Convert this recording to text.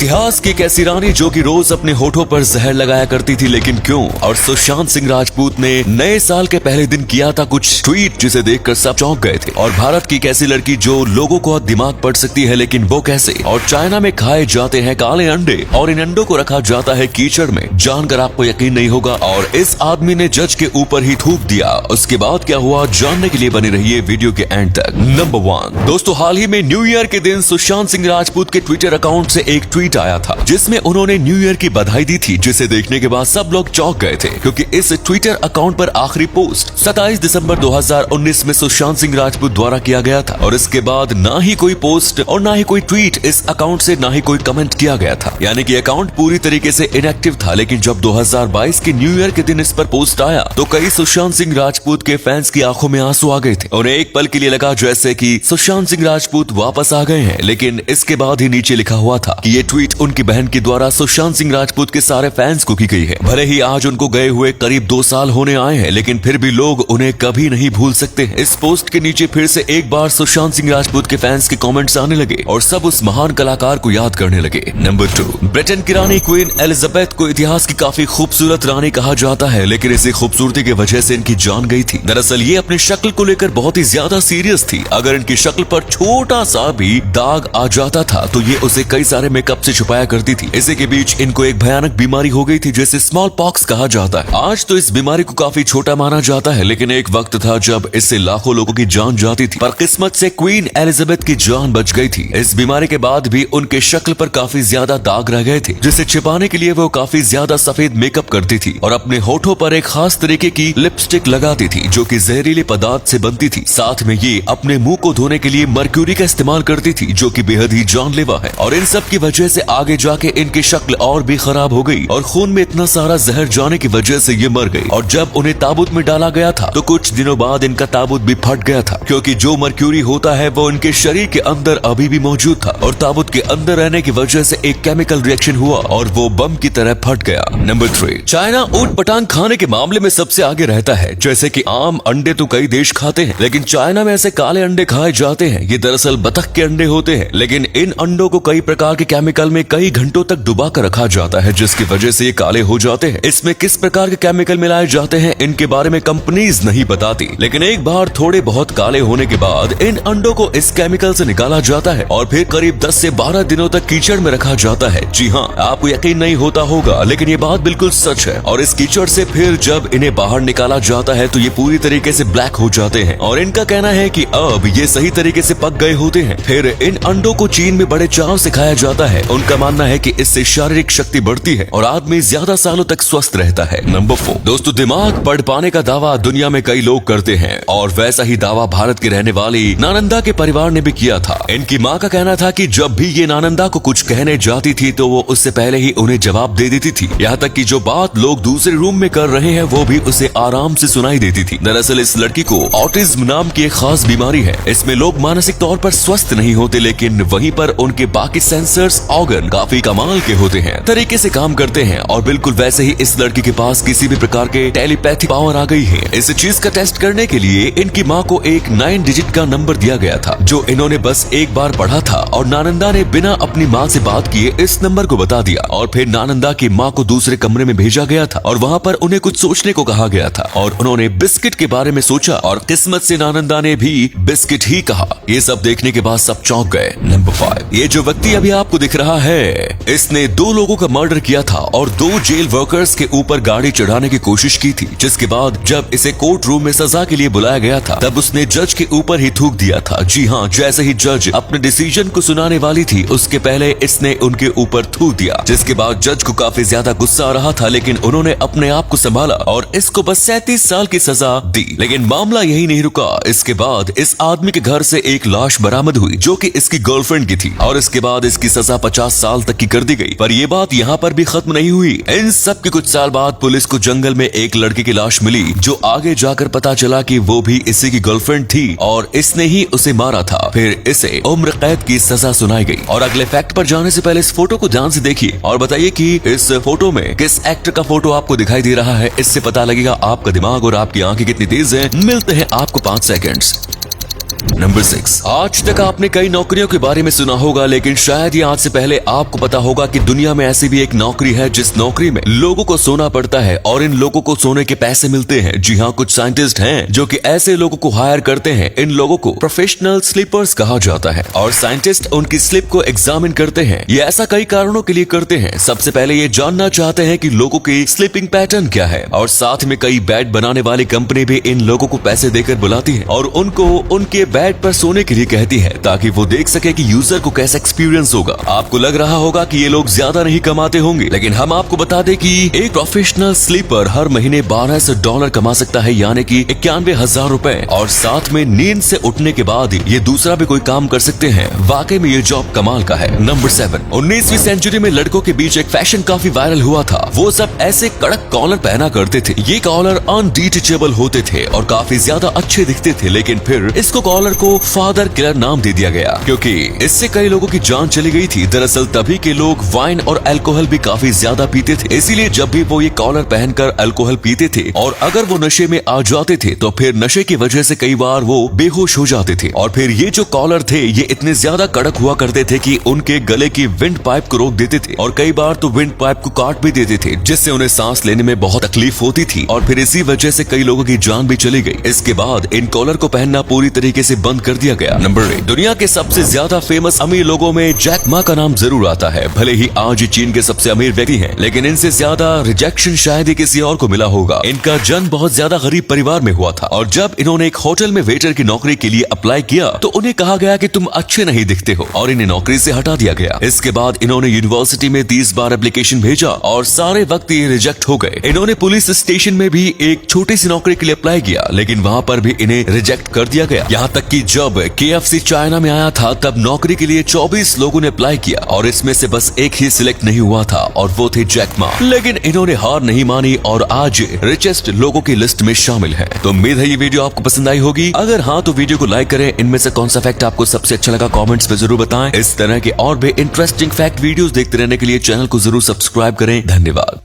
इतिहास की एक ऐसी रानी जो कि रोज अपने होठों पर जहर लगाया करती थी, लेकिन क्यों? और सुशांत सिंह राजपूत ने नए साल के पहले दिन किया था कुछ ट्वीट जिसे देखकर सब चौंक गए थे। और भारत की एक ऐसी लड़की जो लोगों को दिमाग पढ़ सकती है, लेकिन वो कैसे? और चाइना में खाए जाते हैं काले अंडे और इन अंडों को रखा जाता है कीचड़ में, जानकर आपको यकीन नहीं होगा। और इस आदमी ने जज के ऊपर ही थूक दिया। उसके बाद क्या हुआ, जानने के लिए बने रहिए वीडियो के एंड तक। नंबर 1 दोस्तों, हाल ही में न्यू ईयर के दिन सुशांत सिंह राजपूत के ट्विटर अकाउंट से एक ट्वीट आया था जिसमें उन्होंने न्यू ईयर की बधाई दी थी, जिसे देखने के बाद सब लोग चौंक गए थे क्योंकि इस ट्विटर अकाउंट पर आखिरी पोस्ट 27 दिसंबर 2019 में सुशांत सिंह राजपूत द्वारा किया गया था। और इसके बाद ना ही कोई पोस्ट और ना ही कोई ट्वीट इस अकाउंट से, ना ही कोई कमेंट किया गया था, यानी कि अकाउंट पूरी तरीके से इनएक्टिव था। लेकिन जब 2022 के न्यू ईयर के दिन इस पर पोस्ट आया तो कई सुशांत सिंह राजपूत के फैंस की आंखों में आंसू आ गए थे। उन्हें एक पल के लिए लगा जैसे कि सुशांत सिंह राजपूत वापस आ गए हैं, लेकिन इसके बाद ही नीचे लिखा हुआ था कि ये ट्वीट उनकी बहन के द्वारा सुशांत सिंह राजपूत के सारे फैंस को की गई है। भले ही आज उनको गए हुए करीब 2 साल होने आए हैं, लेकिन फिर भी लोग उन्हें कभी नहीं भूल सकते। इस पोस्ट के नीचे फिर से एक बार सुशांत सिंह राजपूत के फैंस के कमेंट्स आने लगे और सब उस महान कलाकार को याद करने लगे। नंबर 2, ब्रिटेन की रानी क्वीन एलिजाबेथ को इतिहास की काफी खूबसूरत रानी कहा जाता है, लेकिन इसी खूबसूरती की वजह से इनकी जान गई थी। दरअसल ये अपनी शक्ल को लेकर बहुत ही ज्यादा सीरियस थी। अगर इनकी शक्ल पर छोटा सा भी दाग आ जाता था तो ये उसे कई सारे मेकअप से छुपाया करती थी। इसी के बीच इनको एक भयानक बीमारी हो गई थी जिसे स्मॉल पॉक्स कहा जाता है। आज तो इस बीमारी को काफी छोटा माना जाता है, लेकिन एक वक्त था जब इससे लाखों लोगों की जान जाती थी, पर किस्मत से क्वीन एलिजाबेथ की जान बच गई थी। इस बीमारी के बाद भी उनके शक्ल पर काफी ज्यादा दाग रह गए थे, जिसे छिपाने के लिए वो काफी ज्यादा सफेद मेकअप करती थी और अपने होठों पर एक खास तरीके की लिपस्टिक लगाती थी जो कि जहरीले पदार्थ से बनती थी। साथ में ये अपने मुंह को धोने के लिए मर्क्यूरी का इस्तेमाल करती थी जो कि बेहद ही जानलेवा है। और इन सब की वजह से आगे जाके इनकी शक्ल और भी खराब हो गई और खून में इतना सारा जहर जाने की वजह से ये मर गई। और जब उन्हें ताबूत में डाला गया था तो कुछ दिनों बाद इनका ताबूत भी फट गया था, क्योंकि जो मर्क्यूरी होता है वो इनके शरीर के अंदर अभी भी मौजूद था और ताबूत के अंदर रहने की वजह से एक केमिकल रिएक्शन हुआ और वो बम की तरह फट गया। नंबर 3, चाइना ऊंट पटांग खाने के मामले में सबसे आगे रहता है। जैसे कि आम अंडे तो कई देश खाते हैं, लेकिन चाइना में ऐसे काले अंडे खाए जाते हैं। ये दरअसल बतख के अंडे होते हैं, लेकिन इन अंडों को कई प्रकार के केमिकल में कई घंटों तक डुबा कर रखा जाता है, जिसकी वजह से ये काले हो जाते हैं। इसमें किस प्रकार के केमिकल मिलाए जाते हैं इनके बारे में कंपनीज नहीं बताती, लेकिन एक बार थोड़े बहुत काले होने के बाद इन अंडों को इस केमिकल से निकाला जाता है और फिर करीब 10 से 12 दिनों तक कीचड़ में रखा जाता है। जी हाँ, आपको यकीन नहीं होता होगा, लेकिन ये बात बिल्कुल सच है। और इस कीचड़ से फिर जब इन्हें बाहर निकाला जाता है तो ये पूरी तरीके से ब्लैक हो जाते हैं और इनका कहना है कि अब ये सही तरीके से पक गए होते हैं। फिर इन अंडों को चीन में बड़े चाव से खाया जाता है। उनका मानना है कि इससे शारीरिक शक्ति बढ़ती है और आदमी ज्यादा सालों तक स्वस्थ रहता है। नंबर 4 दोस्तों, दिमाग पढ़ पाने का दावा दुनिया में कई लोग करते हैं और वैसा ही दावा भारत के रहने वाली नालंदा के परिवार ने भी किया था। इनकी माँ का कहना था कि जब भी ये नालंदा को कुछ कहने जाती थी तो वो उससे पहले ही उन्हें जवाब दे देती थी, यहाँ तक कि जो बात लोग दूसरे रूम में कर रहे हैं वो भी उसे आराम से सुनाई देती थी। दरअसल इस लड़की को ऑटिज्म नाम की एक खास बीमारी है। इसमें लोग मानसिक तौर पर स्वस्थ नहीं होते, लेकिन वहीं पर उनके बाकी सेंसर्स ऑर्गन काफी कमाल के होते हैं, तरीके से काम करते हैं। और बिल्कुल वैसे ही इस लड़की के पास किसी भी प्रकार के टेलीपैथी पावर आ गई है। इस चीज का टेस्ट करने के लिए इनकी माँ को एक 9 डिजिट का नंबर दिया गया था जो इन्होंने बस एक बार पढ़ा था और नालंदा ने बिना अपनी माँ से बात किए इस नंबर को बता दिया। और फिर नालंदा की माँ को दूसरे कमरे में भेजा गया था और वहाँ पर उन्हें कुछ सोचने को कहा गया था और उन्होंने बिस्किट के बारे में सोचा और किस्मत से नालंदा ने भी बिस्किट ही कहा। ये सब देखने के बाद सब चौंक गए। नंबर 5, ये जो व्यक्ति अभी आपको दिख रहा है, इसने 2 लोगों का मर्डर किया था और 2 जेल वर्कर्स के ऊपर गाड़ी चढ़ाने की कोशिश की थी, जिसके बाद जब इसे कोर्ट रूम में सजा के लिए बुलाया गया था तब उसने जज के ऊपर ही थूक दिया था। जी हाँ, जैसे ही जज अपने डिसीजन को सुनाने वाली थी उसके पहले इसने उनके ऊपर थूक दिया, जिसके बाद जज को काफी ज्यादा गुस्सा आ रहा था, लेकिन उन्होंने अपने आप को संभाला और इसको बस 37 साल की सजा दी। लेकिन मामला यही नहीं रुका। इसके बाद इस आदमी के घर से एक लाश बरामद हुई जो कि इसकी गर्लफ्रेंड की थी और इसके बाद इसकी सजा 50 साल तक की कर दी गई। पर यह बात यहाँ पर भी खत्म नहीं हुई। इन सब के कुछ साल बाद पुलिस को जंगल में एक लड़के की लाश मिली जो आगे जाकर पता चला कि वो भी इसी की गर्लफ्रेंड थी और इसने ही उसे मारा था। फिर इसे उम्र कैद की सजा सुनाई गई। और अगले फैक्ट पर जाने से पहले इस फोटो को ध्यान से देखिए और बताइए कि इस फोटो में किस एक्टर का फोटो आपको दिखाई दे रहा है। इससे पता लगेगा आपका दिमाग और आपकी आंखें कितनी तेज है। मिलते हैं आपको 5 सेकंड्स। नंबर 6। आज तक आपने कई नौकरियों के बारे में सुना होगा, लेकिन शायद ये आज से पहले आपको पता होगा कि दुनिया में ऐसी भी एक नौकरी है जिस नौकरी में लोगों को सोना पड़ता है और इन लोगों को सोने के पैसे मिलते हैं। जी हाँ, कुछ साइंटिस्ट हैं जो कि ऐसे लोगों को हायर करते हैं। इन लोगों को प्रोफेशनल स्लीपर्स कहा जाता है और साइंटिस्ट उनकी स्लीप को एग्जामिन करते हैं। ये ऐसा कई कारणों के लिए करते हैं। सबसे पहले ये जानना चाहते हैं कि लोगों की स्लीपिंग पैटर्न क्या है, और साथ में कई बेड बनाने वाली कंपनी भी इन लोगों को पैसे देकर बुलाती है और उनको उनके बेड पर सोने के लिए कहती है ताकि वो देख सके कि यूजर को कैसा एक्सपीरियंस होगा। आपको लग रहा होगा कि ये लोग ज्यादा नहीं कमाते होंगे, लेकिन हम आपको बता दें कि एक प्रोफेशनल स्लीपर हर महीने $1200 कमा सकता है, यानी कि 91,000 रुपए, और साथ में नींद से उठने के बाद ये दूसरा भी कोई काम कर सकते हैं। वाकई में ये जॉब कमाल का है। नंबर 7। 19वीं सेंचुरी में लड़कों के बीच एक फैशन काफी वायरल हुआ था। वो सब ऐसे कड़क कॉलर पहना करते थे। ये कॉलर अनडीटेचेबल होते थे और काफी ज्यादा अच्छे दिखते थे, लेकिन फिर इसको कॉलर को फादर किलर नाम दे दिया गया क्योंकि इससे कई लोगों की जान चली गई थी। दरअसल तभी के लोग वाइन और अल्कोहल भी काफी ज्यादा पीते थे, इसीलिए जब भी वो ये कॉलर पहनकर अल्कोहल पीते थे और अगर वो नशे में आ जाते थे तो फिर नशे की वजह से कई बार वो बेहोश हो जाते थे। और फिर ये जो कॉलर थे ये इतने ज्यादा कड़क हुआ करते थे कि उनके गले की विंड पाइप को रोक देते थे और कई बार तो विंड पाइप को काट भी देते थे, जिससे उन्हें सांस लेने में बहुत तकलीफ होती थी और फिर इसी वजह से कई लोगों की जान भी चली गई। इसके बाद इन कॉलर को पहनना पूरी तरीके से बंद कर दिया गया। नंबर 8। दुनिया के सबसे ज्यादा फेमस अमीर लोगों में जैक मा का नाम जरूर आता है। भले ही आज ये चीन के सबसे अमीर व्यक्ति हैं, लेकिन इनसे ज्यादा रिजेक्शन शायद ही किसी और को मिला होगा। इनका जन्म बहुत ज्यादा गरीब परिवार में हुआ था और जब इन्होंने एक होटल में वेटर की नौकरी के लिए अप्लाई किया तो उन्हें कहा गया कि तुम अच्छे नहीं दिखते हो और इन्हें नौकरी से हटा दिया गया। इसके बाद इन्होंने यूनिवर्सिटी में 30 बार एप्लीकेशन भेजा और सारे वक्त ये रिजेक्ट हो गए। इन्होंने पुलिस स्टेशन में भी एक छोटी सी नौकरी के लिए अप्लाई किया, लेकिन वहाँ पर भी इन्हें रिजेक्ट कर दिया गया। यहाँ तक कि जब KFC चाइना में आया था तब नौकरी के लिए 24 लोगों ने अप्लाई किया और इसमें से बस एक ही सिलेक्ट नहीं हुआ था और वो थे जैक मा। लेकिन इन्होंने हार नहीं मानी और आज रिचेस्ट लोगों की लिस्ट में शामिल है। तो उम्मीद है ये वीडियो आपको पसंद आई होगी। अगर हाँ तो वीडियो को लाइक करें। इनमें से कौन सा फैक्ट आपको सबसे अच्छा लगा कमेंट्स में जरूर बताएं। इस तरह के और भी इंटरेस्टिंग फैक्ट वीडियोस देखते रहने के लिए चैनल को जरूर सब्सक्राइब करें। धन्यवाद।